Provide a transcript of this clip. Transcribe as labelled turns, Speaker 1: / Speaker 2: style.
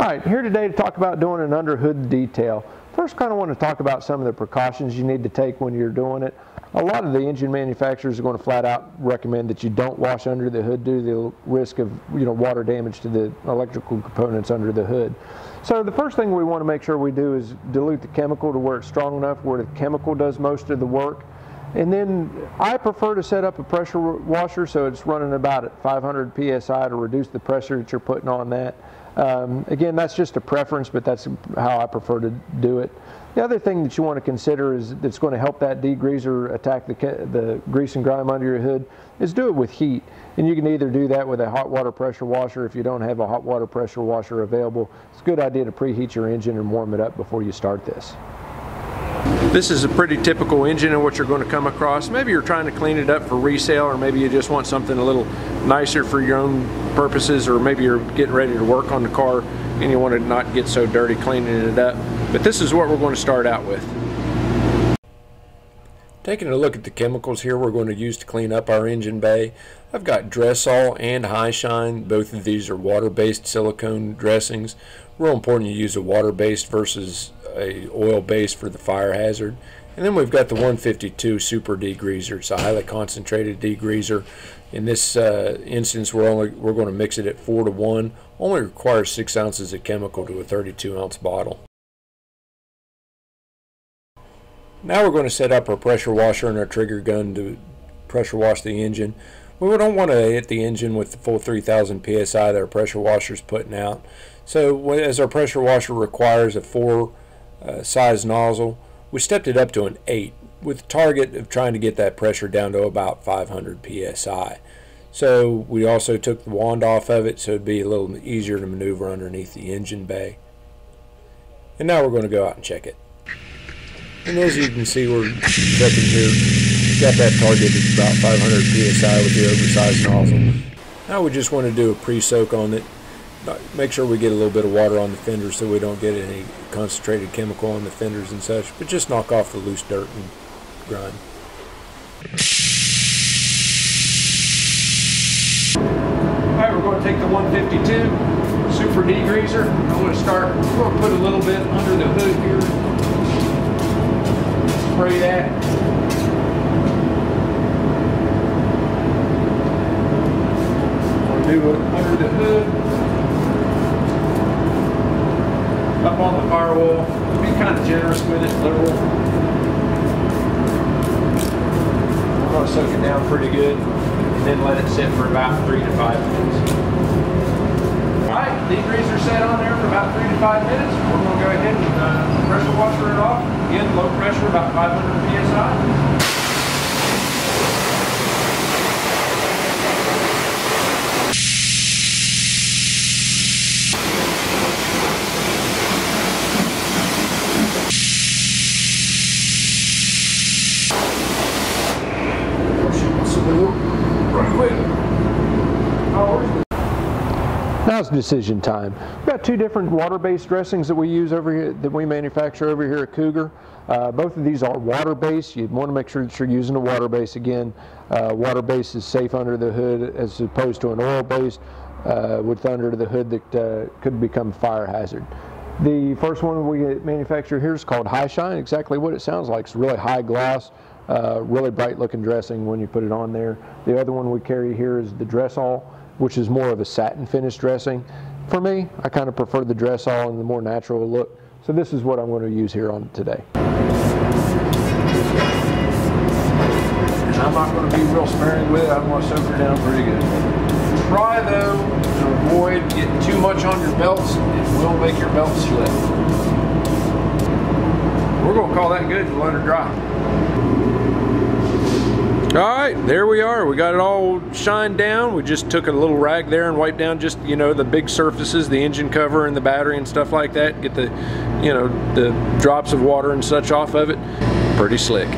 Speaker 1: Alright, here today to talk about doing an under hood detail. First, kind of want to talk about some of the precautions you need to take when you're doing it. A lot of the engine manufacturers are going to flat out recommend that you don't wash under the hood due to the risk of water damage to the electrical components under the hood. So the first thing we want to make sure we do is dilute the chemical to where it's strong enough where the chemical does most of the work. And then I prefer to set up a pressure washer so it's running about at 500 psi to reduce the pressure that you're putting on that. Again, that's just a preference, but that's how I prefer to do it. The other thing that you want to consider is that's going to help that degreaser attack the grease and grime under your hood is do it with heat. And you can either do that with a hot water pressure washer. If you don't have a hot water pressure washer available, it's a good idea to preheat your engine and warm it up before you start this.
Speaker 2: This is a pretty typical engine and what you're going to come across. Maybe you're trying to clean it up for resale, or maybe you just want something a little nicer for your own purposes, or maybe you're getting ready to work on the car and you want to not get so dirty cleaning it up. But this is what we're going to start out with. Taking a look at the chemicals here we're going to use to clean up our engine bay. I've got Dressol and Hi-Shine. Both of these are water-based silicone dressings. Real important you use a water-based versus a oil-based for the fire hazard. And then we've got the 152 Super Degreaser. It's a highly concentrated degreaser. In this instance, we're going to mix it at 4:1. Only requires 6 ounces of chemical to a 32-ounce bottle. Now we're going to set up our pressure washer and our trigger gun to pressure wash the engine. We don't want to hit the engine with the full 3,000 psi that our pressure washer is putting out. So as our pressure washer requires a 4 size nozzle, we stepped it up to an 8 with the target of trying to get that pressure down to about 500 psi. So we also took the wand off of it so it'd be a little easier to maneuver underneath the engine bay. And now we're going to go out and check it. And as you can see, we're checking here. Got that target at about 500 psi with the oversized nozzle. Now we just want to do a pre-soak on it. Make sure we get a little bit of water on the fenders so we don't get any concentrated chemical on the fenders and such, but just knock off the loose dirt and grime. Alright, we're going to take the 152 Super Degreaser. I'm going to put a little bit under the hood here. Spray that. We'll do it under the hood. Up on the firewall. Be kind of generous with it, liberal. I'm going to soak it down pretty good and then let it sit for about 3 to 5 minutes. Alright, degreaser set on there for about 3 to 5 minutes. We're going to go ahead and pressure washer it off. Again, low pressure, about 500 psi.
Speaker 1: Now it's decision time. We've got 2 different water-based dressings that we use over here, that we manufacture over here at Cougar. Both of these are water-based. You want to make sure that you're using a water-based. Again, water-based is safe under the hood as opposed to an oil-based with under the hood that could become a fire hazard. The first one we manufacture here is called Hi-Shine. Exactly what it sounds like. It's really high gloss, really bright looking dressing when you put it on there. The other one we carry here is the Dressol, which is more of a satin finish dressing. For me, I kind of prefer the Dressol and the more natural look. So this is what I'm going to use here on today. And
Speaker 2: I'm not going to be real sparing with it. I'm going to soak her down pretty good. Try though to avoid getting too much on your belts. It will make your belts slip. We're going to call that good and let her dry. Alright, there we are. We got it all shined down. We just took a little rag there and wiped down just, the big surfaces, the engine cover and the battery and stuff like that. Get the, the drops of water and such off of it. Pretty slick.